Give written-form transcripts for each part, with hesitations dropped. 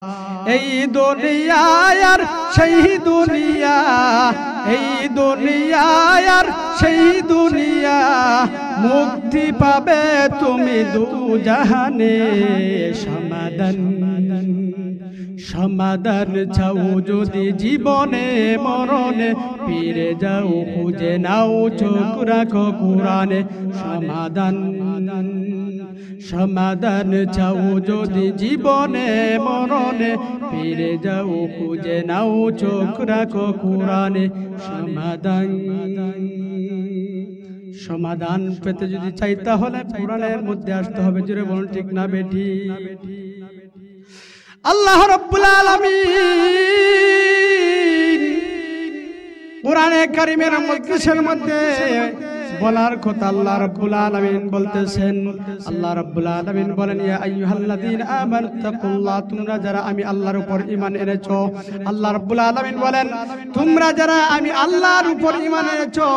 এই দুনিয়ায় আর সেই দুনিয়া, এই দুনিয়ায় আর সেই দুনিয়া, মুক্তি পাবে তুমি দুজাহানে। সমাধান চাও যদি জীবনে মরণে, ফিরে যাও খুঁজে নাও চোখ রাখো কোরআনে। সমাধান চাও যদি জীবনে মরণে, ফিরে যাও খুঁজে নাও চোখ রাখো কোরআনে। সমাধান পেতে যদি চাই তাহলে কোরআনের মধ্যে আসতে হবে। জোরে বলুন ঠিক না বেটি? আল্লাহ রাব্বুল আলামিন কোরআনে কারীমের মজলিসের মধ্যে বলার কথা আল্লাহ রাব্বুল আলামিন বলতেছেন। আল্লাহ রাব্বুল আলামিন বলেন, ইয়া আইয়ুহাল্লাযীনা আমানু তাকুল্লাহ, তোমরা যারা আমি আল্লাহর উপর ঈমান এনেছো। আল্লাহ রাব্বুল আলামিন বলেন, তোমরা যারা আমি আল্লাহর উপর ঈমান এনেছো,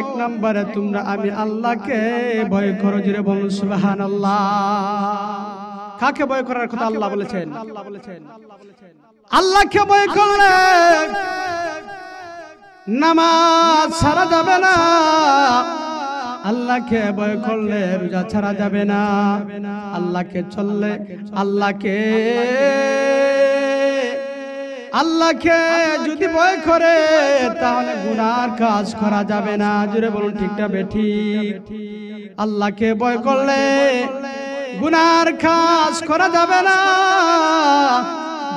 এক নম্বরে তোমরা আমি আল্লাহকে ভয় করো। জোরে বলুন সুবহানাল্লাহ। কাকে ভয় করার কথা আল্লাহ বলেছেন? আল্লাহকে ভয় করলে নামাজ ছাড়া যাবে না, আল্লাহকে ভয় করলে রোজা ছাড়া যাবে না, আল্লাহকে চললে আল্লাহকে যদি ভয় করে তাহলে গুনার কাজ করা যাবে না। জোরে বলুন ঠিক না বেঠিক? আল্লাহকে ভয় করলে গুনার কাজ করা যাবে না।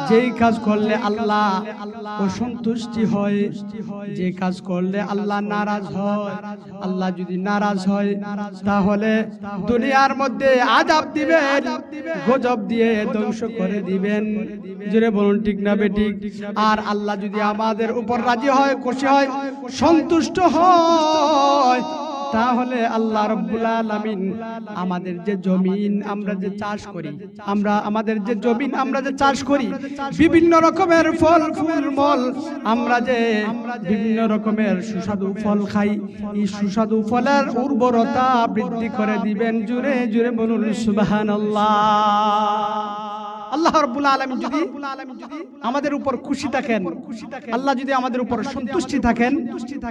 যেই কাজ করলে আল্লাহ অসন্তুষ্টি হয়, যে কাজ করলে আল্লাহ নারাজ হয়, আল্লাহ যদি নারাজ হয় তাহলে দুনিয়ার মধ্যে আযাব দিবেন, গজব দিয়ে ধ্বংস করে দিবেন। জোরে বলুন ঠিক না বেঠিক? আর আল্লাহ যদি আমাদের উপর রাজি হয়, খুশি হয়, সন্তুষ্ট হয়, তাহলে আল্লাহ রাব্বুল আলামিন আমাদের যে জমিন আমরা যে চাষ করি, আমাদের যে জমিন আমরা যে চাষ করি, বিভিন্ন রকমের ফল ফুল মল, আমরা যে বিভিন্ন রকমের সুস্বাদু ফল খাই, এই সুস্বাদু ফলের উর্বরতা বৃদ্ধি করে দিবেন। জোরে জোরে বলুন সুবহানাল্লাহ। আল্লাহ রাব্বুল আলামিন যদি আমাদের উপর খুশি থাকেন, আল্লাহ যদি আমাদের উপর সন্তুষ্টি থাকেন,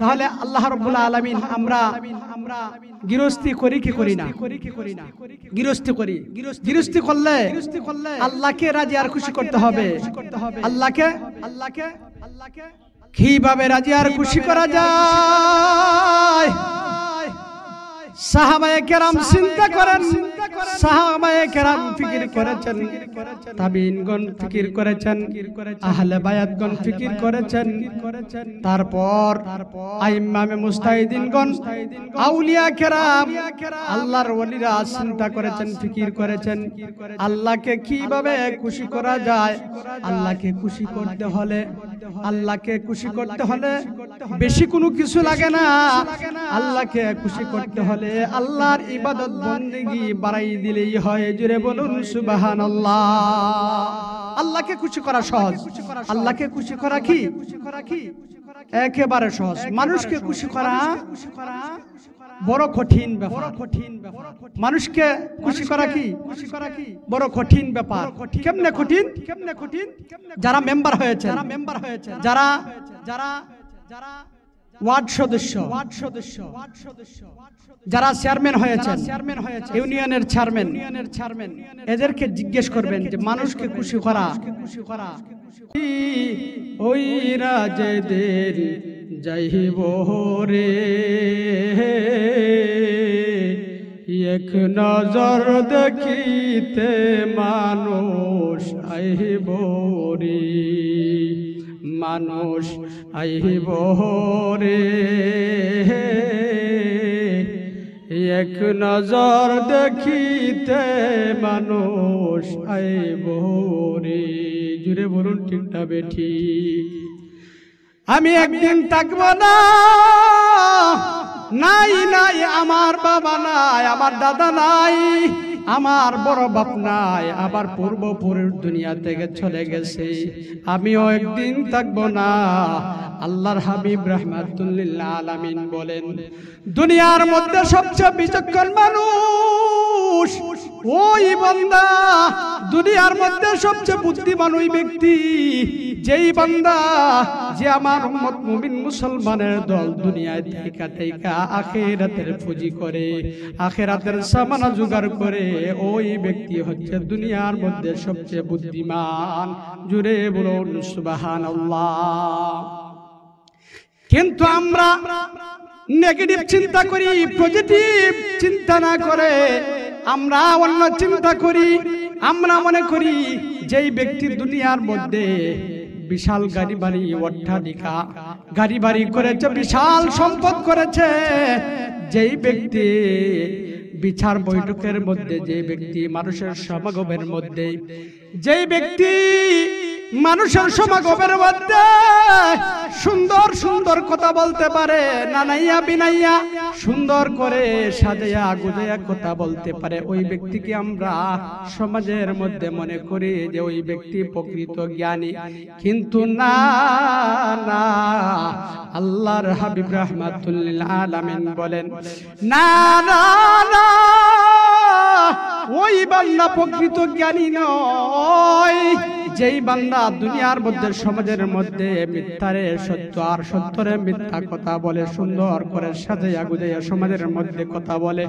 তাহলে আল্লাহ রাব্বুল আলামিন আমরা গৃহস্থী করি কি করি না? গৃহস্থী করি। গৃহস্থী করলে আল্লাহকে রাজি আর খুশি করতে হবে। আল্লাহকে কিভাবে রাজি আর খুশি করা যায়? সাহাবায়ে কেরাম চিন্তা করেন, সাহাবায়ে কেরাম ফিকির করেছেন, তাবিঈনগণ ফিকির করেছেন, আহলে বায়াতগণ ফিকির করেছেন, তারপর আইম্মামে মুজতাহিদিনগণ, আউলিয়া কেরাম, আল্লাহর ওলিরা চিন্তা করেছেন, ফিকির করেছেন আল্লাহকে কিভাবে খুশি করা যায়। আল্লাহকে খুশি করতে হলে বেশি কোনো কিছু লাগে না। আল্লাহকে খুশি করতে হলে আল্লাহর ইবাদত বন্দেগী বাড়াই দিলেই হয়। জোরে বলুন সুবহানাল্লাহ। আল্লাহকে খুশি করা সহজ। আল্লাহকে খুশি করা কি একেবারে সহজ। মানুষকে খুশি করা বড় কঠিন ব্যাপার। মানুষকে খুশি করা কি বড় কঠিন ব্যাপার। কেমনে কঠিন? যারা মেম্বার হয়েছে, যারা ওয়ার্ড সদস্য, যারা চেয়ারম্যান হয়েছেন, ইউনিয়নের চেয়ারম্যান, এদেরকে জিজ্ঞেস করবেন যে মানুষকে খুশি করা ওই রাজেদের যাইব রে, এক নজর দেখিতে মানুষ আইব রে, মানুষ আইব রে, এক নজর দেখিতে মানুষ আইব রে। জুড়ে বলুন ঠিক না বেঠিক? আমি একদিন থাকবো না, নাই নাই আমার বাবা নাই, আমার দাদা নাই, আমার বড় বাপ নাই, আবার পূর্বপুরুষ দুনিয়া থেকে চলে গেছে, আমিও একদিন থাকবো না। আল্লাহর হাবিব রাহমাতুল লিল আলামিন বলেন, দুনিয়ার মধ্যে সবচেয়ে বিচক্ষণ মানুষ মানুষ, ওই বান্দা দুনিয়ার মধ্যে সবচেয়ে বুদ্ধিমান ওই ব্যক্তি যেই বান্দা যে আমার উম্মত মুমিন মুসলমানের দল দুনিয়ায় থেকে আখিরাতের পুঁজি করে, আখিরাতের সামানা জোগাড় করে, ওই ব্যক্তি হচ্ছে দুনিয়ার মধ্যে সবচেয়ে বুদ্ধিমান। জুড়ে বলুন সুবহানাল্লাহ। কিন্তু আমরা নেগেটিভ চিন্তা করি, পজিটিভ চিন্তা না করে আমরা অন্য চিন্তা করি। আমরা মনে করি যেই ব্যক্তি দুনিয়ার মধ্যে বিশাল গাড়ি বাড়ি অট্টালিকা গাড়ি বাড়ি করেছে, বিশাল সম্পদ করেছে, যেই ব্যক্তি বিচার বৈঠকের মধ্যে, যে ব্যক্তি মানুষের সমাগমের মধ্যে, যেই ব্যক্তি মানুষের সমাগমের মধ্যে সুন্দর সুন্দর কথা বলতে পারে, নানাইয়া বিনাইয়া সুন্দর করে সাজাইয়া গুজাইয়া কথা বলতে পারে, ওই ব্যক্তিকে আমরা সমাজের মধ্যে মনে করি যে ওই ব্যক্তি প্রকৃত জ্ঞানী। কিন্তু না না, আল্লাহর হাবিব রাহমাতুল লিল আলামিন বলেন না না না, ওই বান্দা প্রকৃত জ্ঞানী নয় যেই বান্দা দুনিয়ার মধ্যে সমাজের মধ্যে মিথ্যারে সত্য আর সত্যরে মিথ্যা কথা বলে, সুন্দর করে সাজাইয়া গুজাইয়া সমাজের মধ্যে কথা বলে,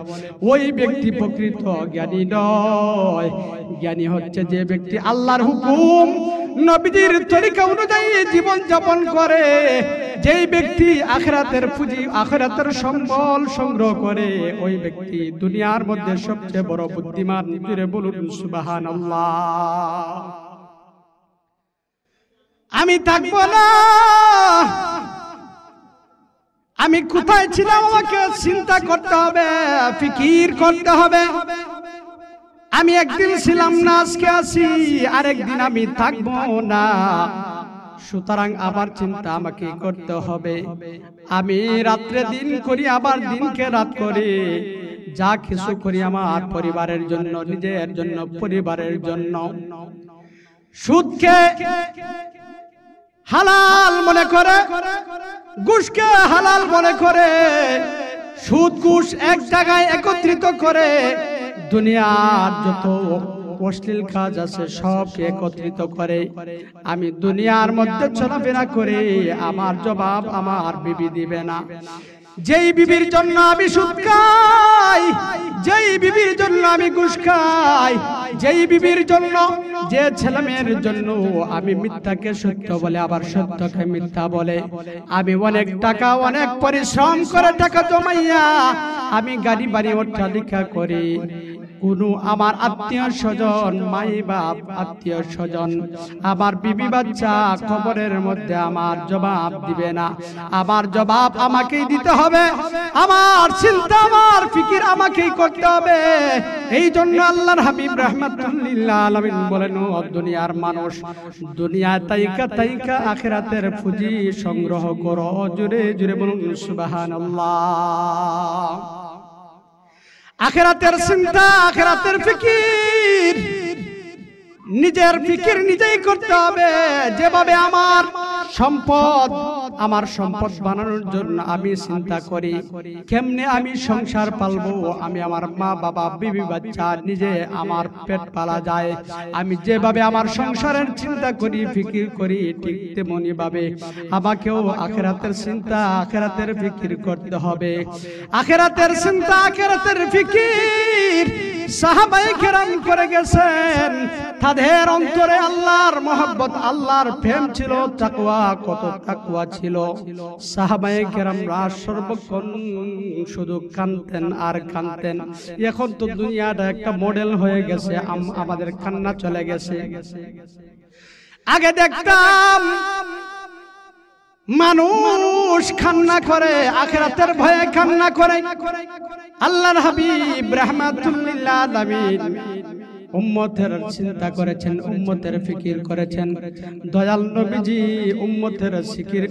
ওই ব্যক্তি প্রকৃত জ্ঞানী নয়। জ্ঞানী হচ্ছে যে ব্যক্তি আল্লাহর হুকুম নবীজির তরিকা অনুযায়ী জীবন যাপন করে, যেই ব্যক্তি আখিরাতের পুঁজি আখিরাতের সম্বল সংগ্রহ করে, ওই ব্যক্তি দুনিয়ার মধ্যে সবচেয়ে বড় বুদ্ধিমান। জুড়ে বলুন সুবহানাল্লাহ। আমি থাকবো না, আমি কোথায় ছিলাম আমাকে চিন্তা করতে হবে, ফিকির করতে হবে। আমি একদিন ছিলাম না, আজকে আছি, আরেকদিন আমি থাকবো না, সুতরাং আবার চিন্তা আমাকে করতে হবে। আমি রাত্রে দিন করি, আবার দিনকে রাত করি, যা কিছু করি আমার পরিবারের জন্য, নিজের জন্য, পরিবারের জন্য। সুদকে হালাল মনে করে, ঘুষকে হালাল মনে করে, সুদ ঘুষ এক জায়গায় একত্রিত করে দুনিয়ার যত অশ্লীল কাজ আছে সবকে একত্রিত করে আমি দুনিয়ার মধ্যে চলাফেরা করে, আমার জবাব আমার বিবি দিবে না। যেই বিবির জন্য আমি সুদ খাই, যেই বিবির জন্য আমি ঘুষ খাই, যেই বিবির জন্য, যে ছেলে মেয়ের জন্য আমি মিথ্যাকে সত্য বলে আবার সত্যকে মিথ্যা বলে, আমি অনেক টাকা অনেক পরিশ্রম করে টাকা জমাইয়া আমি গাড়ি বাড়ি অট্টালিকা করি, কোনো আমার আত্মীয় স্বজন, মাই বাপ আত্মীয় স্বজন, আমার বিবি বাচ্চা কবরের মধ্যে আমার জবাব দিবে না, আমার জবাব আমাকেই দিতে হবে, আমার চিন্তা আমার ফিকির আমাকেই করতে হবে। এই জন্য আল্লাহর হাবিব রাহমাতুল লিল আলামিন বলেন, ও দুনিয়ার মানুষ, দুনিয়ায় তাইকা আখিরাতের পুঁজি সংগ্রহ করো। জোরে জোরে বলুন সুবহানাল্লাহ। আখিরাতের চিন্তা, আখিরাতের ফিকির, নিজের ফিকির নিজেই করতে হবে। যেভাবে আমার সম্পদ বানানোর জন্য আমি চিন্তা করি কেমনে আমি সংসার পালবো, আমি আমার মা বাবা বিবি বাচ্চা নিজে আমার পেট পালা যায়, আমি যেভাবে আমার সংসারের চিন্তা করি ফিকির করি, ঠিক তেমনি ভাবে আমাকেও আখিরাতের চিন্তা আখিরাতের ফিকির করতে হবে। আখিরাতের চিন্তা আখিরাতের ফিকির সাহাবায়ে কেরাম করে গেছেন, তাদের অন্তরে আল্লাহর মহব্বত আল্লাহর প্রেম ছিল, তাকওয়া কত তাকওয়া ছিল। সাহাবায়ে কেরামরা সর্বক্ষণ শুধু কাঁদতেন আর কাঁদতেন। এখন তো দুনিয়াটা একটা মডেল হয়ে গেছে, আমাদের কান্না চলে গেছে। আগে দেখতাম মানুষ কান্না করে, আখিরাতের ভয়ে কান্না করে। আল্লাহর হাবিব রাহমাতুল লিল আলামিন উম্মতের চিন্তা করেছেন, উম্মতের ফিকির করেছেন। দয়াল নবীজি উম্মতের ফিকির,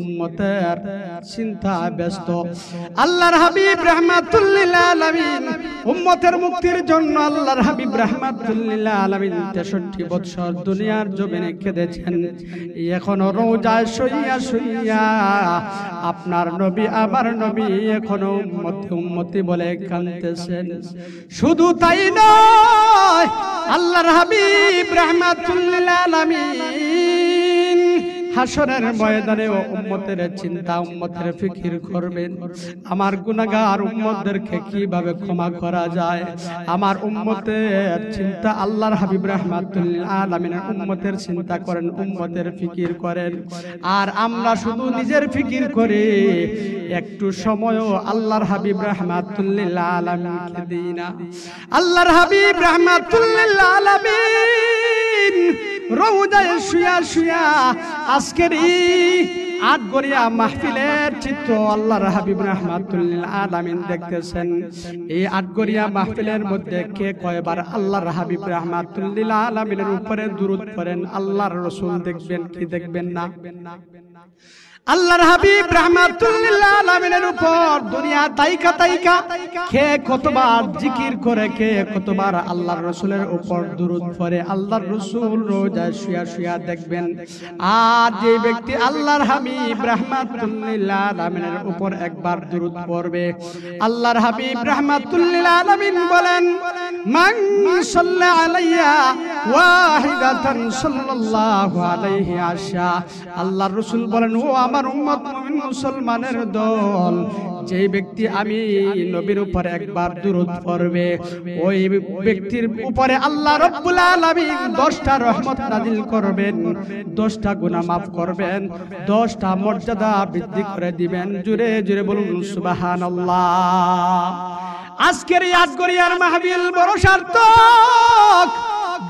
উম্মতের চিন্তা ব্যস্ত। আল্লাহর হাবিব রাহমাতুল লিল আলামিন উম্মতের মুক্তির জন্য আল্লাহর হাবিব রাহমাতুল লিল আলামিন 63 বছর দুনিয়ার জমিনে কেঁদেছেন। এখনো রোজায় শুইয়া শুইয়া আপনার নবী আমার নবী এখনো উম্মতি উম্মতি বলে কাঁদতেছেন। শুধু তাই নয়, আল্লাহর হাবিব রাহমাতুল লিল আলামিন হাসরের ময়দানে উম্মতের চিন্তা, উম্মতের ফিকির করবেন। আমার গুনাহগার উম্মতদেরকে কিভাবে ক্ষমা করা যায়, আমার উম্মতের চিন্তা। আল্লাহর হাবিব রাহমাতুল লিল আলামিনের উম্মতের চিন্তা করেন, উম্মতের ফিকির করেন। আর আমরা শুধু নিজের ফিকির করি, একটু সময়ও আল্লাহর হাবিব রাহমাতুল লিল আলামিনকে দিই না। আল্লাহর হাবিব রাহমাতুল লিল আলামিন রওজায় শুয়া শুয়া আজকের এই আটগড়িয়া মাহফিলের চিত্র আল্লাহর হাবিব রাহমাতুল লিল আলামিন দেখতেছেন। এই আটগড়িয়া মাহফিলের মধ্যে কে কয়বার আল্লাহর হাবিব রাহমাতুল লিল আলামিনের উপরে দুরূদ করেন আল্লাহর রাসূল দেখবেন কি দেখবেন না? আল্লাহর হাবিব রাহমাতুল লিল আলামিনের উপর দুনিয়া তাইকা তাইকা কে কতবার জিকির করে, কে কতবার আল্লাহর রাসূলের উপর দুরূদ পড়ে আল্লাহর রাসূল রোজায় শুয়া শুয়া দেখবেন। আর যে ব্যক্তি আল্লাহর হাবিব রাহমাতুল লিল আলামিনের উপর একবার দুরূদ পড়বে, আল্লাহর হাবিব রাহমাতুল লিল আলামিন বলেন, মান সাল্লা আলাইয়া ওয়াহিদাতান সাল্লাল্লাহু আলাইহি আশা। আল্লাহর রাসূল বলেন, ও আমার উম্মত মুমিন মুসলমানের দল, যে ব্যক্তি আমি নবীর উপরে একবার দুরূদ পড়বে, ওই ব্যক্তির উপরে আল্লাহ রাব্বুল আলামিন 10টা রহমত নাজিল করবেন, 10টা গুনাহ maaf করবেন, 10টা মর্যাদা বৃদ্ধি করে দিবেন। জোরে জোরে বলুন সুবহানাল্লাহ। আজকের এই আটগড়িয়ার মাহফিল বড় সার্থক।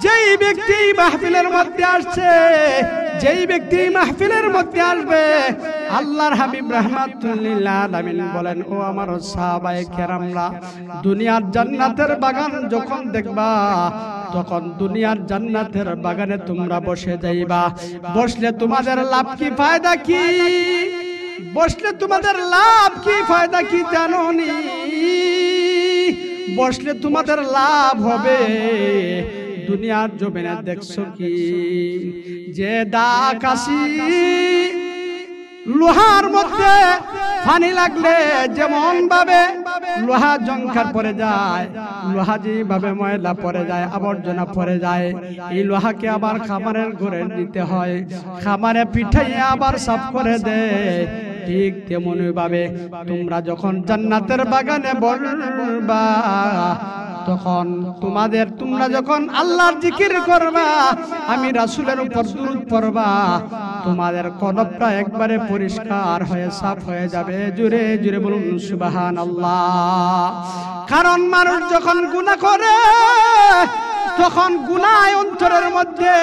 যেই ব্যক্তি মাহফিলের মধ্যে আসছে, যেই ব্যক্তি মাহফিলের মধ্যে আসবে, আল্লাহর হাবিব রাহমাতুল লিল আলামিন বলেন, ও আমার সাহাবায়ে কেরামরা, দুনিয়ার জান্নাতের বাগান যখন দেখবা, তখন দুনিয়ার জান্নাতের বাগানে তোমরা বসে যাইবা। বসলে তোমাদের লাভ কি, ফায়দা কি? বসলে তোমাদের লাভ কি, ফায়দা কি জানোনি? বসলে তোমাদের লাভ হবে, দুনিয়ার জমিনে দেখছো কি, যে দাকাশি লোহার মধ্যে পানি লাগলে যেমন ভাবে লোহা জংখার পড়ে যায়, লোহা যেভাবে ময়লা পড়ে যায়, আবর্জনা পড়ে যায়, এই লোহাকে আবার খামারের ঘরে নিতে হয়, খামারে পিঠাইয়ে আবার সাফ করে দেয়। ঠিক তেমনি ভাবে তোমরা যখন জান্নাতের বাগানে বসবা, তখন তোমরা যখন আল্লাহর জিকির করবা, আমি রাসূলের উপর দুরূদ পড়বা, তোমাদের কলবটা একবারে পরিষ্কার হয়ে সাফ হয়ে যাবে। জোরে জোরে বলুন সুবহানাল্লাহ। কারণ মানুষ যখন গুনাহ করে, তখন গুনাহ অন্তরের মধ্যে,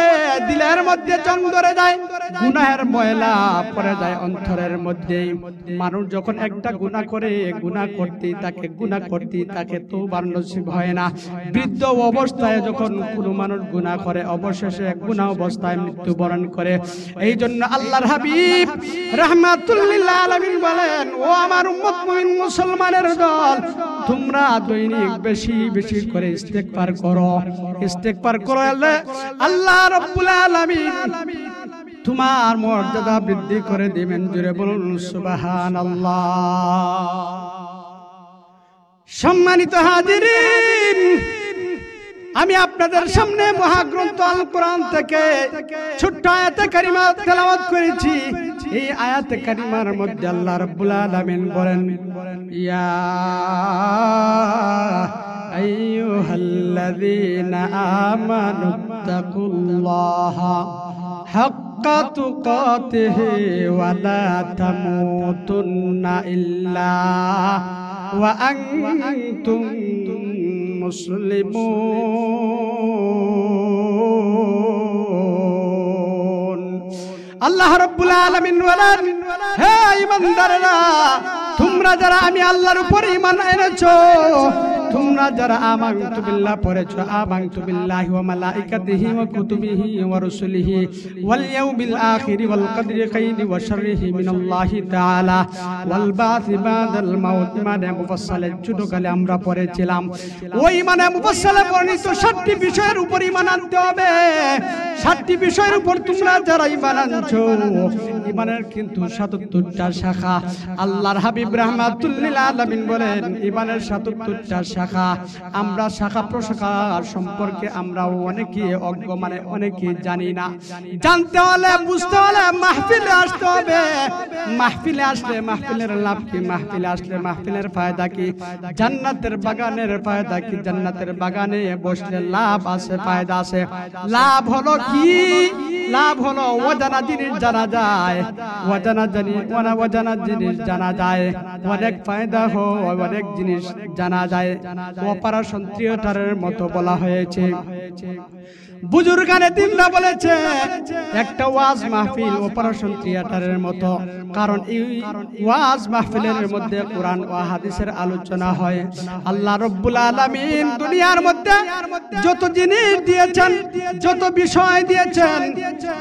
দিলের মধ্যে জং ধরে যায়, গুনাহের ময়লা পড়ে যায় অন্তরের মধ্যে। মানুষ যখন একটা গুনাহ করে, গুনাহ করতেই থাকে তওবার নসিব হয় না। বৃদ্ধ অবস্থায় যখন কোনো মানুষ গুনাহ করে, অবশেষে গুনাহ অবস্থায় মৃত্যুবরণ করে। এই জন্য আল্লাহর হাবিব রাহমাতুল লিল আলামিন বলেন, ও আমার উম্মত মুমিন মুসলমানের দল, তোমরা দৈনিক বেশি বেশি করে ইস্তেগফার করো। ইস্তেগফার করলে আল্লাহ রাব্বুল আলামিন তোমার মর্যাদা বৃদ্ধি করে দিবেন। জোরে বলুন সুবহানাল্লাহ। সম্মানিত হাজিরিন, আমি আপনাদের সামনে মহাগ্রন্থ আল কোরআন থেকে ছোট্ট আয়াতে কারিমা তেলাওয়াত করেছি। এই আয়াতে কারিমার মধ্যে আল্লাহ রাব্বুল আলামিন বলেন, ইয়া আইয়ুহাল্লাযীনা আমানু তাকুল্লাহা হাক্কা তুকাতিহি ওয়া লা তামুতুন্না ইল্লা ওয়া আনতুম মুসলিমুন। আল্লাহ রাব্বুল আলামিন বলেন, হে ঈমানদাররা, তোমরা যারা আমি আল্লাহর উপর ঈমান এনেছো, তোমরা যারা আমানতু বিল্লাহ পড়েছো, আমানতু বিল্লাহি ওয়া মালাইকাতিহি ওয়া কুতুবিহি ওয়া রাসূলিহি ওয়াল ইয়াউমিল আখিরি ওয়াল কদরি খাইরি ওয়া শাররিহি মিনাল্লাহি তাআলা ওয়াল বাসি বাদাল মাউত। মানে মুফাসসালে ছোটকালে আমরা পড়েছিলাম। ওই মানে মুফাসসালে বর্ণিত 7টি বিষয়ের উপর ঈমান আনতে হবে। 7টি বিষয়ের উপর তোমরা যারা ঈমান আনছো, ঈমানের কিন্তু 77টা শাখা। আল্লাহর হাবিব রাহমাতুল লিল আলামিন বলেন ঈমানের 77টা শাখা। আমরা শাখা প্রশাখা সম্পর্কে আমরা অনেকে অজ্ঞ, মানে অনেকে জানি না। জানতে হলে বুঝতে হলে মাহফিলে আসতে হবে। মাহফিলে আসলে মাহফিলের লাভ কি? মাহফিলে আসলে মাহফিলের ফায়দা কি? জান্নাতের বাগানের ফায়দা কি? জান্নাতের বাগানে বসলে লাভ আছে, ফায়দা আছে। লাভ হলো কি? লাভ হলো অজানা জিনিস জানা যায়, অজানা জিনিস জানা যায়, অনেক ফায়দা হয়, অনেক জিনিস জানা যায়। অপারেশন থিয়েটারের মতো বলা হয়েছে। বুজুর্গানে তিনটা বলেছে একটা ওয়াজ মাহফিল অপারেশন থিয়েটারের মতো। কারণ এই ওয়াজ মাহফিলের মধ্যে কোরআন ও হাদিসের আলোচনা হয়। আল্লাহ রাব্বুল আলামিন দুনিয়ার মধ্যে যত জিনিস দিয়েছেন, যত বিষয় দিয়েছেন,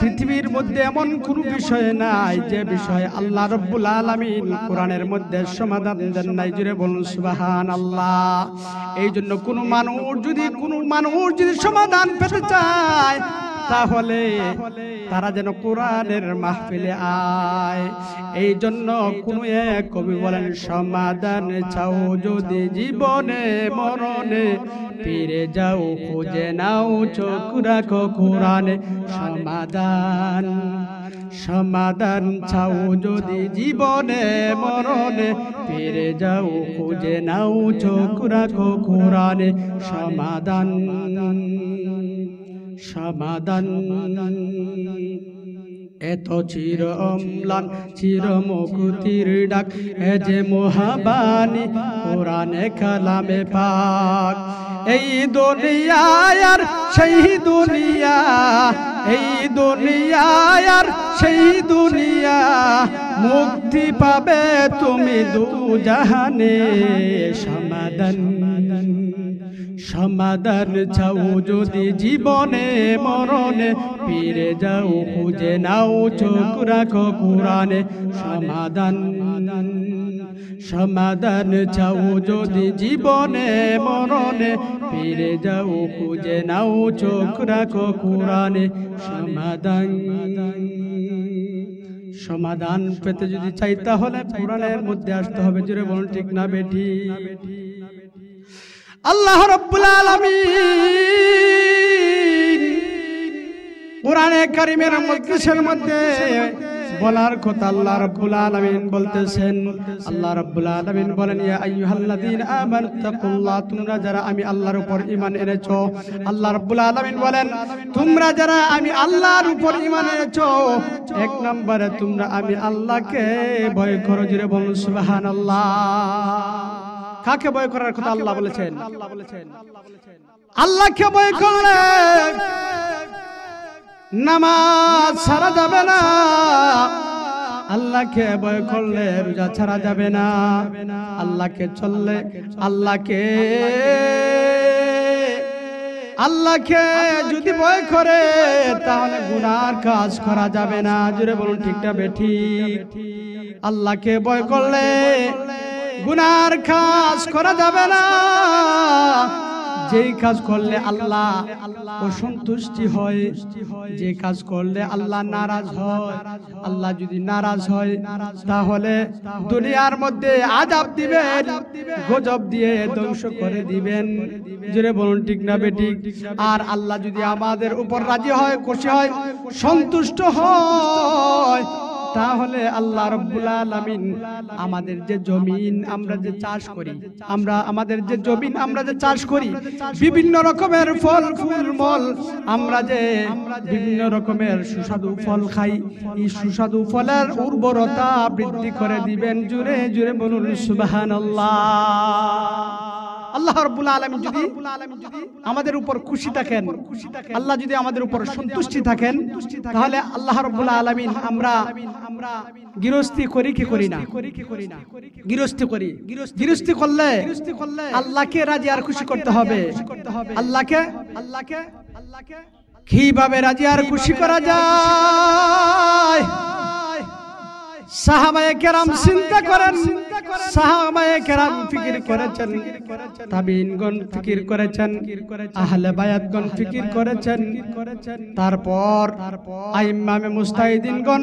পৃথিবীর মধ্যে এমন কোন বিষয় নাই যে বিষয়ে আল্লাহ রাব্বুল আলামিন কোরআনের মধ্যে সমাধান দেন নাই। জুড়ে বলুন সুবহানাল্লাহ। এই জন্য কোনো মানুষ যদি সমাধান পেতে চায় তাহলে তারা যেন কোরআনের মাহফিলে আয়। এই জন্য কোন এক কবি বলেন সমাধান চাও যদি জীবনে মরণে, ফিরে যাও খুঁজে নাও চোখ রাখো কোরআনে। সমাধান চাও যদি জীবনে মরণে, ফিরে যাও খুঁজে নাও চোখ রাখো কোরআনে। সমাধান এত চির অম্লান চির মুক্তির ডাক, এ যে মহাবাণী কোরআনে কালামে পাক। এই দুনিয়ায় আর সেই দুনিয়া, এই দুনিয়ায় আর সেই দুনিয়া, মুক্তি পাবে তুমি দু জাহানে। সমাধান চাও যদি জীবনে মরণে, ফিরে যাও খুঁজে নাও চোখ রাখো কোরআনে। সমাধান চাও যদি জীবনে মরণে, ফিরে যাও খুঁজে নাও চোখ রাখো কোরআনে। সমাধান পেতে যদি চাই তাহলে কোরআনের মধ্যে আসতে হবে। জোরে বলুন ঠিক না বেঠি? আল্লাহ রাব্বুল আলামিন কোরআনে কারীমের মজলিসের মধ্যে বলার কথা আল্লাহ রাব্বুল আলামিন বলতেছেন। আল্লাহ রাব্বুল আলামিন বলেন ইয়া আইয়ুহাল্লাযীনা আমানু তাকুল্লাহ, তোমরা যারা আমি আল্লাহর উপর ঈমান এনেছো। আল্লাহ রাব্বুল আলামিন বলেন তোমরা যারা আমি আল্লাহর উপর ঈমান এনেছো, এক নম্বরে তোমরা আমি আল্লাহকে ভয় করো। জোরে বলুন সুবহানাল্লাহ। কাকে ভয় করার কথা আল্লাহ বলেছেন? আল্লাহকে ভয় করলে নামাজ ছাড়া যাবে না, আল্লাহকে ভয় করলে রোজা ছাড়া যাবে না, আল্লাহকে চললে আল্লাহকে যদি ভয় করে তাহলে গুনার কাজ করা যাবে না। জোরে বলুন ঠিক না বেঠিক? আল্লাহকে ভয় করলে গুনার কাজ করা যাবে না। যেই কাজ করলে আল্লাহ অসন্তুষ্টি হয়, যে কাজ করলে আল্লাহ নারাজ হয়, আল্লাহ যদি নারাজ হয় তাহলে দুনিয়ার মধ্যে আযাব দিবেন, গজব দিয়ে ধ্বংস করে দিবেন। জোরে বলুন ঠিক না বেঠিক? আর আল্লাহ যদি আমাদের উপর রাজি হয়, খুশি হয়, সন্তুষ্ট হয়, তাহলে আল্লাহ রাব্বুল আলামিন আমাদের যে জমিন আমরা যে চাষ করি, আমাদের যে জমিন আমরা যে চাষ করি, বিভিন্ন রকমের ফল ফুল মল, আমরা যে বিভিন্ন রকমের সুস্বাদু ফল খাই, এই সুস্বাদু ফলের উর্বরতা বৃদ্ধি করে দিবেন। জোরে জোরে বলুন সুবহানাল্লাহ। আল্লাহ রাব্বুল আলামিন যদি আমাদের উপর খুশি থাকেন, আল্লাহ যদি আমাদের উপর সন্তুষ্টি থাকেন, তাহলে আল্লাহ রাব্বুল আলামিন আমরা গৃহস্থী করি কি করি না? গৃহস্থী করি। গৃহস্থী করলে আল্লাহকে রাজি আর খুশি করতে হবে। আল্লাহকে কিভাবে রাজি আর খুশি করা যায়? সাহাবায়ে কেরাম চিন্তা করেন, সাহাবায়ে কেরাম ফিকির করেছেন, তাবিঈনগণ ফিকির করেছেন, আহলে বায়াতগণ ফিকির করেছেন, তারপর আইম্মামে মুস্তাহিদিনগণ,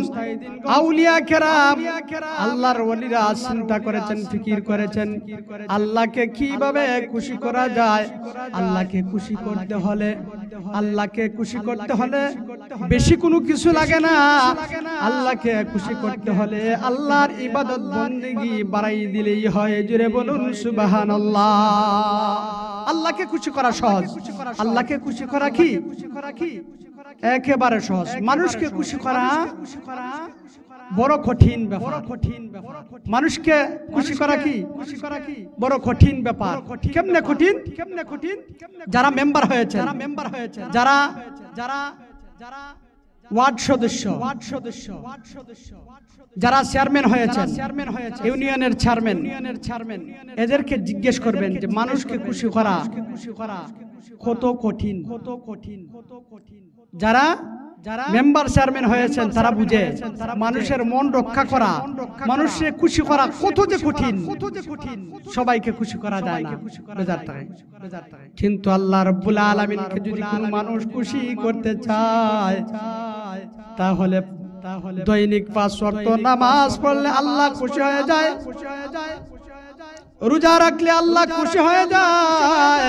আউলিয়া কেরাম, আল্লাহর ওলিরা চিন্তা করেছেন, ফিকির করেছেন আল্লাহকে কিভাবে খুশি করা যায়। আল্লাহকে খুশি করতে হলে, আল্লাহকে খুশি করতে হলে বেশি কোনো কিছু লাগে না। আল্লাহকে খুশি করতে হলে আল্লাহর ইবাদত বন্দেগী বাড়াই দিলেই হয়। জোরে বলুন সুবহানাল্লাহ। আল্লাহকে খুশি করা সহজ, আল্লাহকে খুশি করা কি একেবারে সহজ। মানুষকে খুশি করা বড় কঠিন ব্যাপার। মানুষকে খুশি করা কি বড় কঠিন ব্যাপার। কেমনে কঠিন? যারা মেম্বার হয়েছে, যারা ওয়ার্ড সদস্য, যারা চেয়ারম্যান হয়েছে, ইউনিয়নের চেয়ারম্যান, এদেরকে জিজ্ঞেস করবেন যে মানুষকে খুশি করা কত কঠিন। যারা মেম্বার চেয়ারম্যান হয়েছেন তারা বুঝে মানুষের মন রক্ষা করা, মানুষকে খুশি করা কত যে কঠিন। সবাইকে খুশি করা যায় না, কিন্তু আল্লাহ রাব্বুল আলামিনকে যদি কোনো মানুষ খুশি করতে চায়, তাহলে দৈনিক 5 ওয়াক্ত নামাজ পড়লে আল্লাহ খুশি হয়ে যায়, রোজা রাখলে আল্লাহ খুশি হয়ে যায়,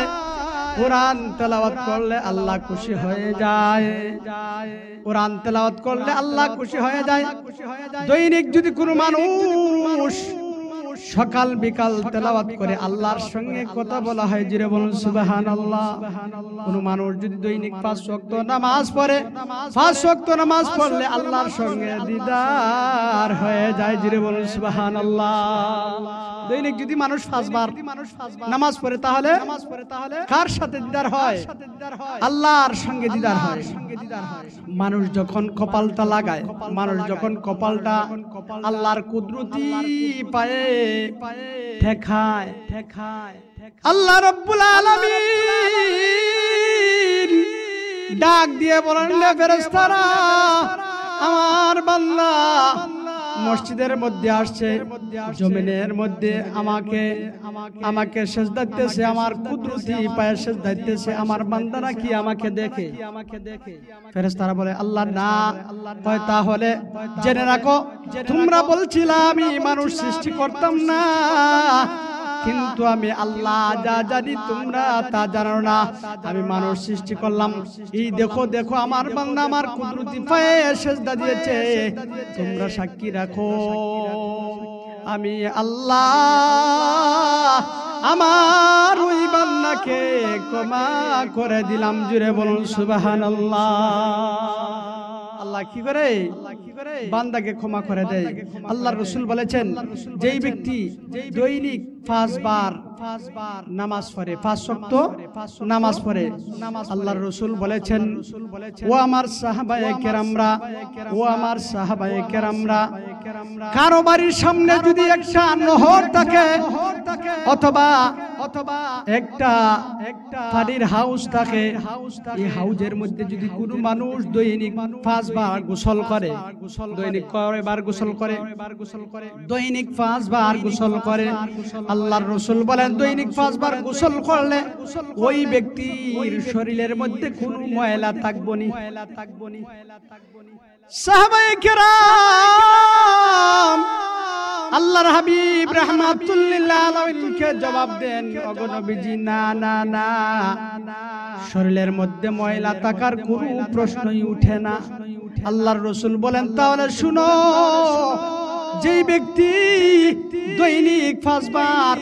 কোরআন তেলাওয়াত করলে আল্লাহ খুশি হয়ে যায়, কোরআন তেলাওয়াত করলে আল্লাহ খুশি হয়ে যায়। দৈনিক যদি কোনো মানুষ সকাল বিকাল তেলাওয়াত করে আল্লাহর সঙ্গে কথা বলা হয়, জোরে বলুন সুবহানাল্লাহ। কোন মানুষ যদি দৈনিক 5 ওয়াক্ত নামাজ পড়ে, 5 ওয়াক্ত নামাজ পড়লে আল্লাহর সঙ্গে দিদার হয়ে যায়, জোরে বলুন সুবহানাল্লাহ। দৈনিক যদি মানুষ 5 বার নামাজ পড়ে, তাহলে কার সাথে দিদার হয়? আল্লাহর সঙ্গে দিদার হয়। মানুষ যখন কপালটা লাগায়, মানুষ যখন কপালটা আল্লাহর কুদরতি পায়ে ঠেকায়, আল্লাহ রাব্বুল আলামিন ডাক দিয়ে বলেন, ফেরেশতারা আমার বান্দা মসজিদের মধ্যে আসছে, জমিনের মধ্যে আমাকে সেজদা দিতেছে, আমার কুদরতি পায়ে সেজদা দিতেছে, আমার বান্দারা কি আমাকে দেখে? ফেরেশতারা বলে আল্লাহ না। কয় তাহলে জেনে রাখো, তোমরা বলছিলা আমি মানুষ সৃষ্টি করতাম না, কিন্তু আমি আল্লাহ যা জানি তোমরা তা জানো না, আমি মানুষ সৃষ্টি করলাম। এই দেখো দেখো আমার বান্দা আমার কুদরতি পায়ে সেজদা দিয়েছে, তোমরা সাক্ষী রাখো আমি আল্লাহ আমার ওই বান্দাকে ক্ষমা করে দিলাম। জুড়ে বলুন সুবহানাল্লাহ। আল্লাহ কি করে? বান্দাকে ক্ষমা করে দেয়। আল্লাহর রাসূল বলেছেন, যেই ব্যক্তি দৈনিক 5 বার নামাজ পড়ে, 5 ওয়াক্ত নামাজ পড়ে, আল্লাহর রাসূল বলেছেন, ও আমার সাহাবায়ে কেরামরা, ও আমার সাহাবায়ে কেরামরা, কারো বাড়ির সামনে যদি একটা নহর থাকে অথবা একটা পানির হাউস থাকে, এই হাউজের মধ্যে যদি কোনো মানুষ দৈনিক 5 বার গোসল করে, দৈনিক কয়বার গোসল করে? দৈনিক 5 বার গোসল করে। আল্লাহর রাসূল বলেন, দৈনিক 5 বার গোসল করলে ওই ব্যক্তির শরীরের মধ্যে কোনো ময়লা থাকবে না। সাহাবায়ে কেরাম আল্লাহর হাবিব রাহমাতুল্লিল আলামিনকে জবাব দেন, ওগো নবীজি, না না না, শরীরের মধ্যে ময়লা থাকার কোনো প্রশ্নই উঠে না। আল্লাহর রাসূল বলেন, তাহলে শুনো, যেই ব্যক্তি দৈনিক 5 বার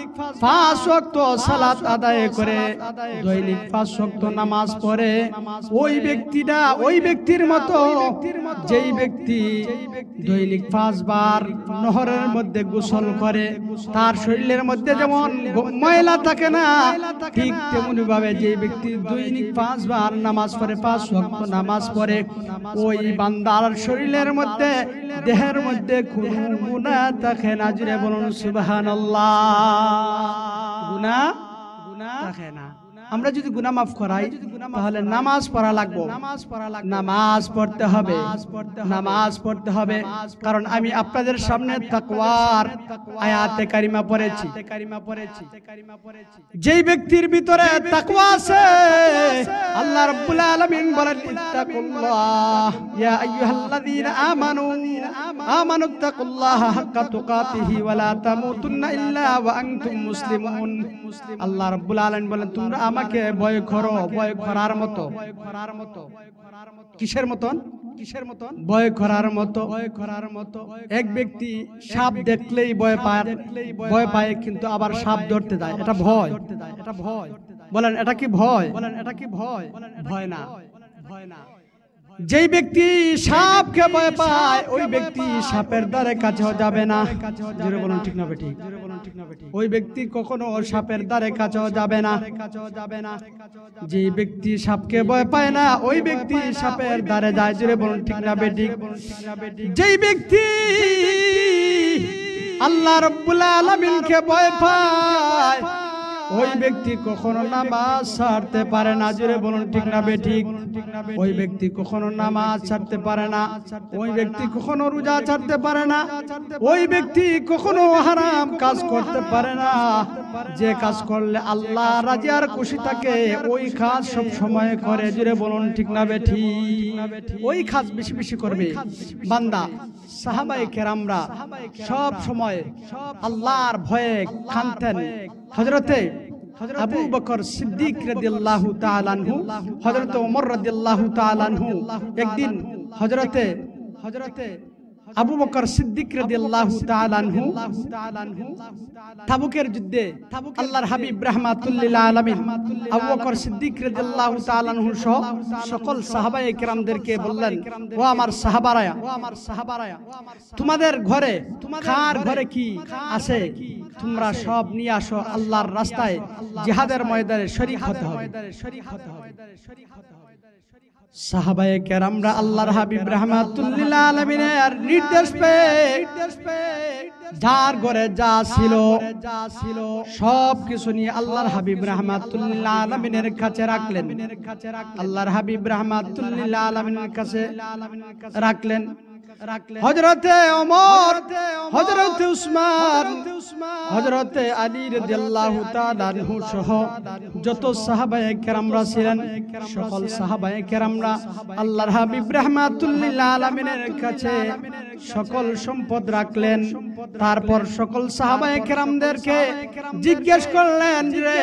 5 ওয়াক্ত সালাত আদায় করে, দৈনিক 5 ওয়াক্ত নামাজ পড়ে, ওই ব্যক্তির মতো যেই ব্যক্তি দৈনিক 5 বার নহরের মধ্যে গোসল করে, তার শরীরের মধ্যে যেমন ময়লা থাকে না, ঠিক তেমনি ভাবে যে ব্যক্তি দৈনিক 5 বার নামাজ পড়ে, 5 ওয়াক্ত নামাজ পড়ে, ওই বান্দার শরীরের মধ্যে দেহের মধ্যে কোনো গুনাহ থাকে না। জুড়ে বলুন সুবহানাল্লাহ। গুনাহ থাকে না। আমরা যদি গুনাহ মাফ করাই তাহলে নামাজ পড়া লাগবে, নামাজ পড়তে হবে। কারণ আমি আপনাদের সামনে তাকওয়ার আয়াতে কারিমা পড়েছি। যেই ব্যক্তির ভিতরে তাকওয়া আছে, আল্লাহ রাব্বুল আলামিন বলেন ইত্তাকুল্লাহ ইয়া আইয়ুহাল্লাযীনা আমানুত্তাকুল্লাহা হাক্কা তুকাতিহি ওয়া লা তামুতুন্না ইল্লা ওয়া আনতুম মুসলিমুন। আল্লাহ রাব্বুল আলামিন বলেন তোমরা আমাকে ভয় করো, ভয় করার মতো। কিসের মতন? ভয় করার মতো। এক ব্যক্তি সাপ দেখলেই ভয় পায়, কিন্তু আবার সাপ ধরতে যায়, এটা ভয়। বলেন এটা কি ভয়? ভয় না। যেই ব্যক্তি সাপকে ভয় পায়, ওই ব্যক্তি সাপের দ্বারে কাছেও যাবে না। জোরে বলুন ঠিক না বেঠিক? ওই ব্যক্তি কখনো সাপের দ্বারে কাছেও যাবে না। যে ব্যক্তি সাপকে ভয় পায় না, ওই ব্যক্তি সাপের দ্বারে যায়। জোরে বলুন ঠিক না বেঠিক? যেই ব্যক্তি আল্লাহ রাব্বুল আলামিনকে ভয় পায়, ওই ব্যক্তি কখনো নামাজ ছাড়তে পারে না। জোরে বলুন ঠিক না বেঠিক? ওই ব্যক্তি কখনো নামাজ ছাড়তে পারে না, ওই ব্যক্তি কখনো রোজা ছাড়তে পারে না, ওই ব্যক্তি কখনো হারাম কাজ করতে পারে না। যে কাজ করলে আল্লাহ রাজি আর খুশি থাকে, ওই কাজ সব সময় করে। জোরে বলুন ঠিক না বেঠিক? ওই কাজ বেশি বেশি করবে বান্দা। সাহাবায়ে কেরামরা সব সময় আল্লাহর ভয়ে কাঁদতেন। হযরতে আবু বকর সিদ্দিক রাদিয়াল্লাহু তাআলা আনহু, হযরত ওমর রাদিয়াল্লাহু তাআলা আনহু একদিন হযরতে আবু বকর সিদ্দিক রাদিয়াল্লাহু তাআলা আনহু তাবুকের যুদ্ধে আল্লাহর হাবিব রাহমাতুল লিল আলামিন আবু বকর সিদ্দিক রাদিয়াল্লাহু তাআলা আনহু সহ সকল সাহাবায়ে কেরামদেরকে বললেন, ও আমার সাহাবারা, তোমাদের ঘরে কার ঘরে কি আছে তোমরা সব নিয়ে আসো, আল্লাহর রাস্তায় জিহাদের ময়দানে শরীক হতে হবে। সাহাবায়ে কেরামরা আল্লাহর হাবিব রাহমাতুল লিল আলামিনের নির্দেশ পেয়ে যার ঘরে যা ছিল সব কিছু নিয়ে আল্লাহর হাবিব রাহমাতুল লিল আলামিনের কাছে রাখলেন। আল্লাহর হাবিব রাহমাতুল লিল আলামিনের কাছে রাখলেন। হযরতে ওমর, হযরতে উসমান, হযরতে আলী রাদিয়াল্লাহু তাআলা আনহু সহ যত সাহাবায়ে কেরামরা ছিলেন, সকল সাহাবায়ে কেরামরা আল্লাহর হাবিব রাহমাতুল লিল আলামিনের কাছে সকল সম্পদ রাখলেন। তারপর সকল সাহাবায়ে কেরামদেরকে জিজ্ঞেস করলেন, যে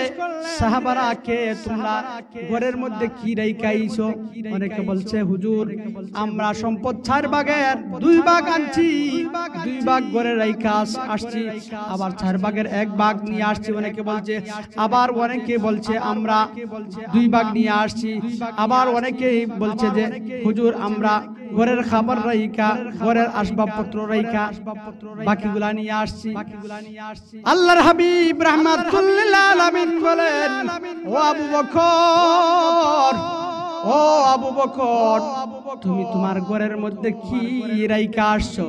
সাহাবারা কে তোমরা ঘরের মধ্যে কি রাইখাইছো? অনেকে বলছে হুজুর আমরা সম্পদ 4 ভাগের 2 ভাগ আনছি, 2 ভাগ ঘরে রাইখা আসছি, আবার 4 ভাগের 1 ভাগ নিয়ে আসছি। অনেকে বলছে, আবার অনেকে বলছে আমরা 2 ভাগ নিয়ে আসছি, আবার অনেকে বলছে যে হুজুর আমরা ঘরের খাবার রাইখা, ঘরের আসবাবপত্র রাইখা বাকিগুলা নিয়ে আসছি। আল্লাহর হাবিব রাহমাতুল লিল আলামিন বলেন, ও আবু বকর, ও আবু বকর, তুমি তোমার ঘরের মধ্যে কি রাইখা আসছো?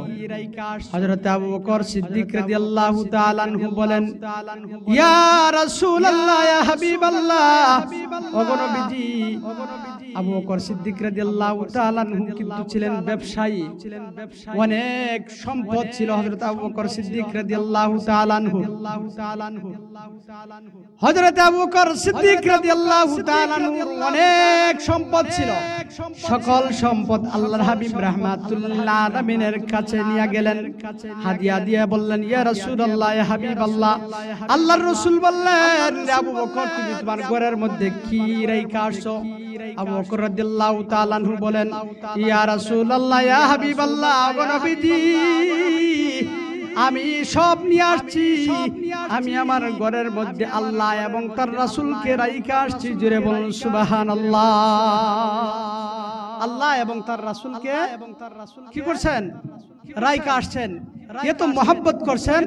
হযরত আবু বকর সিদ্দিক রাদিয়াল্লাহু তাআলা আনহু বলেন, ইয়া রাসূলুল্লাহ, ইয়া হাবিবাল্লাহ, ওগো নবীজি। আবু বকর সিদ্দিক রাদিয়াল্লাহু তাআলা আনহু কিন্তু ছিলেন ব্যবসায়ী, অনেক সম্পদ ছিল হযরত আবু বকর সিদ্দিক রাদিয়াল্লাহু তাআলা আনহু। হযরত আবু বকর সিদ্দিক রাদিয়াল্লাহু তাআলা আনহু অনেক সম্পদ ছিল। সকল সম্পদ আল্লাহর হাবিব রাহমাতুল লিল আলামিনের কাছে নিয়ে গেলেন, হাদিয়া দিয়ে বললেন, ইয়া রাসূলুল্লাহ, ইয়া হাবিবাল্লাহ। আল্লাহর রাসূল বললেন, আবু বকর তুমি তোমার ঘরের মধ্যে কি রাইখা আসছো? আবু বকর রাদিয়াল্লাহু তাআলা আনহু বলেন, ইয়া রাসূলুল্লাহ, ইয়া হাবিবাল্লাহ, ও নবীজি আমি সব নিয়ে আসছি, আমি আমার ঘরের মধ্যে আল্লাহ এবং তার রাসূলকে রাইখা আসছি। জোরে বলুন সুবহানাল্লাহ। আল্লাহ এবং তার রাসূলকে কি করছেন? রাইখা আসছেন। এ তো মহব্বত করছেন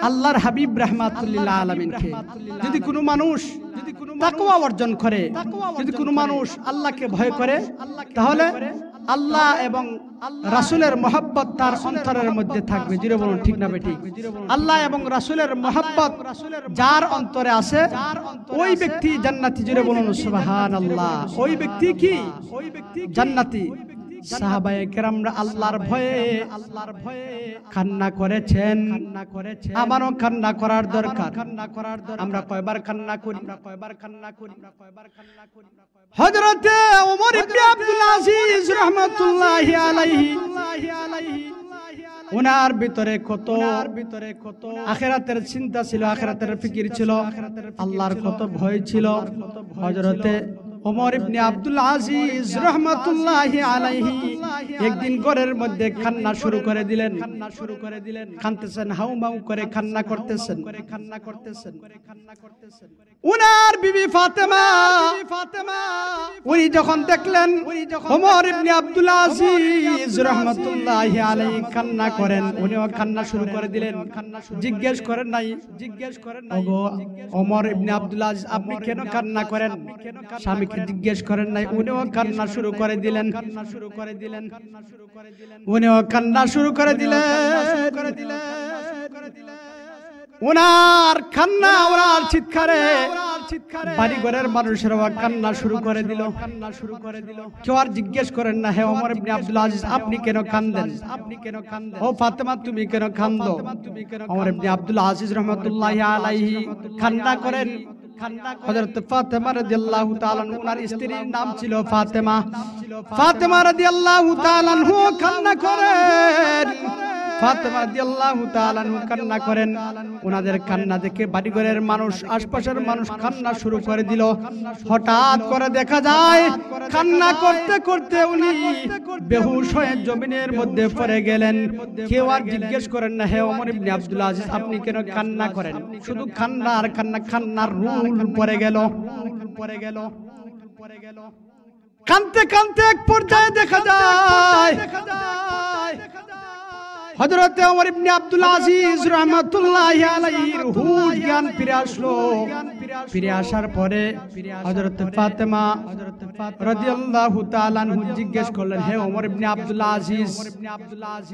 আল্লাহর হাবিব রাহমাতুল লিল আলামিনকে। যদি কোনো মানুষ তাকওয়া অর্জন করে, যদি কোনো মানুষ আল্লাহকে ভয় করে, তাহলে আল্লাহ এবং রাসূলের মহব্বত তার অন্তরের মধ্যে থাকবে। জোরে বলুন ঠিক না বেঠিক? আল্লাহ এবং রাসূলের মহব্বত যার অন্তরে আছে ওই ব্যক্তি জান্নাতি। জোরে বলুন সুবহানাল্লাহ। ওই ব্যক্তি কি জান্নাতি। সাহাবায়ে কেরামরা আল্লাহর ভয়ে কান্না করেছেন। আমারও কান্না করার দরকার। আমরা কয়বার কান্না করি? হযরতে ওমর ইবনে আব্দুল আজিজ রাহমাতুল্লাহি আলাইহি, ওনার ভিতরে কত আখিরাতের চিন্তা ছিল, আখিরাতের ফিকির ছিল, আল্লাহর কত ভয় ছিল। হযরতে ওমর ইবনে আব্দুল আজিজ রাহমাতুল্লাহি আলাইহি একদিন ঘরের মধ্যে কান্না শুরু করে দিলেন। কাঁদতেছেন, হাউমাউ করে কান্না করতেছেন। উনার বিবি ফাতেমা উনি যখন দেখলেন ওমর ইবনে আব্দুল আজিজ রাহমাতুল্লাহি আলাইহি কান্না করেন, উনিও কান্না শুরু করে দিলেন। জিজ্ঞেস করেন নাই, ওগো ওমর ইবনে আব্দুল আজিজ আপনি কেন কান্না করেন? স্বামীকে জিজ্ঞেস করেন নাই, উনিও কান্না শুরু করে দিলেন। উনিও কান্না শুরু করে দিলেন। ওনার কান্না, ওনার চিৎকারে বাড়িঘরের মানুষেরাও কান্না শুরু করে দিল। কেউ আর জিজ্ঞেস করেন না, হে ওমর ইবনে আব্দুল আজিজ আপনি কেন কান্দেন? ও ফাতেমা তুমি কেন কান্দো? ওমর ইবনে আব্দুল আজিজ রাহমাতুল্লাহি আলাইহি কান্না করেন। হযরত ফাতেমা রাদিয়াল্লাহু তাআলা ওনার স্ত্রীর নাম ছিল ফাতেমা। ফাতেমা রাদিয়াল্লাহু তাআলা কান্না করেন। ফাতেমা রাদিয়াল্লাহু তাআলা কান্না করেন। ওনাদের কান্না দেখে বাড়িঘরের মানুষ, আশপাশের মানুষ কান্না শুরু করে দিল। হঠাৎ করে দেখা যায় কান্না করতে করতে উনি বেহুশ হয়ে জমিনের মধ্যে পড়ে গেলেন। কেউ আর জিজ্ঞেস করেন না, হে ওমর ইবনে আব্দুল আজিজ আপনি কেন কান্না করেন? শুধু কান্না আর কান্না, কান্নার রুল পড়ে গেল। কাঁদতে কাঁদতে এক পর্যায়ে দেখা যায় হযরতে ওমর ইবনে আব্দুল আজিজ রাহমাতুল্লাহি আলাইহির হুশ জ্ঞান ফিরে আসলো। ফিরে আসার পরে হযরতে ফাতেমা রাদিয়াল্লাহু তাআলা জিজ্ঞেস করলেন, হে ওমর ইবনে আব্দুল আজিজ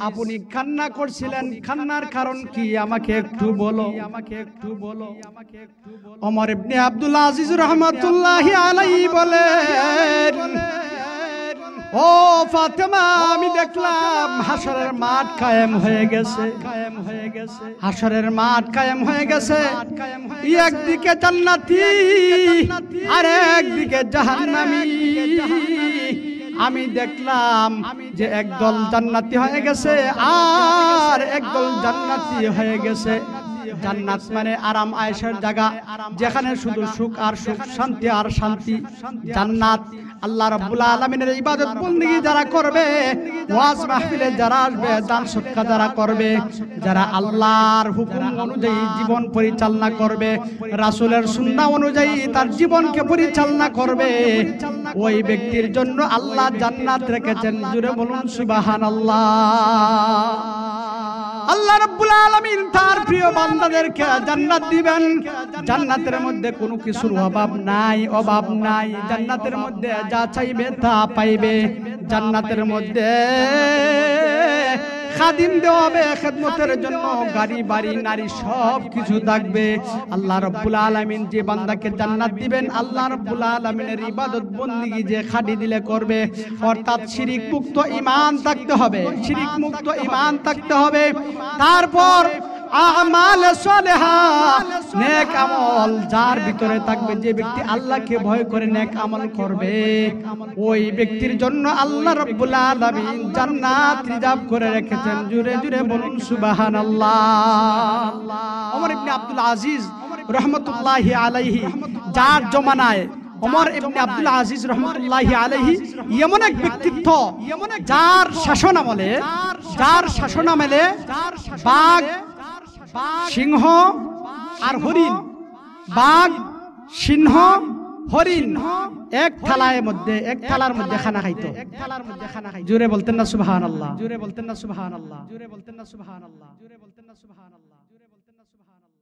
আপনি কান্না করছিলেন, কান্নার কারণ কি আমাকে একটু বলো। ওমর ইবনে আব্দুল আজিজ রাহমাতুল্লাহি আলাইহি বলেন, ও ফাতেমা আমি দেখলাম হাসরের মাঠ কায়েম হয়ে গেছে। হাসরের মাঠ কায়েম হয়ে গেছে। একদিকে জান্নাতি আর একদিকে জাহান্নামী। আমি দেখলাম যে একদল জান্নাতি হয়ে গেছে আর একদল জান্নাতি হয়ে গেছে। জান্নাত মানে আরাম আয়েশের জায়গা, যেখানে শুধু সুখ আর সুখ, শান্তি আর শান্তি। জান্নাত আল্লাহ রাব্বুল আলামিনের ইবাদত বندگی যারা করবে, ওয়াজ মাহফিলে যারা আসবে, দান সদকা যারা করবে, যারা আল্লাহর হুকুম অনুযায়ী জীবন পরিচালনা করবে, রাসূলের সুন্নাহ অনুযায়ী তার জীবনকে পরিচালনা করবে, ওই ব্যক্তির জন্য আল্লাহ জান্নাত রেখেছেন। জোরে বলুন সুবহানাল্লাহ। আল্লাহ রাব্বুল আলামিন তার প্রিয় বান্দাদেরকে জান্নাত দিবেন। জান্নাতের মধ্যে কোনো কিছুর অভাব নাই। জান্নাতের মধ্যে যা চাইবে তা পাইবে। জান্নাতের মধ্যে খাদিম দেওয়া হবে খেদমতের জন্য, গাড়ি বাড়ি নারী সব কিছু থাকবে। আল্লাহ রাব্বুল আলামিন যে বান্দাকে জান্নাত দিবেন, আল্লাহ রাব্বুল আলামিনের ইবাদত বندگی যে খাঁটি দিলে করবে, অর্থাৎ শিরিক মুক্ত ঈমান থাকতে হবে। শিরিক মুক্ত ঈমান থাকতে হবে। তারপর আমাল সালেহা, নেক আমল যার ভিতরে থাকবে, যে ব্যক্তি আল্লাহকে ভয় করে নেক আমল করবে, ওই ব্যক্তির জন্য আল্লাহ রাব্বুল আলামিন জান্নাত রিজার্ভ করে রেখেছেন। জোরে জোরে বলুন সুবহানাল্লাহ। ওমর ইবনে আব্দুল আজিজ রাহমাতুল্লাহি আলাইহি, যার জমানায় ওমর ইবনে আব্দুল আজিজ রাহমাতুল্লাহি আলাইহি এমন এক ব্যক্তিত্ব, যার শাসন আমলে যার শাসনামলে বাঘ, সিংহ আর হরিণ, বাঘ, সিংহ, হরিণ এক থালার মধ্যে খানা খাইতো। জোরে বলতেন না সুবহানাল্লাহ, জোরে বলতেন না সুবহানাল্লাহ, জোরে বলতেন না সুবহানাল্লাহ, জোরে বলতেন না সুবহানাল্লাহ, জোরে বলতেন না সুবহানাল্লাহ।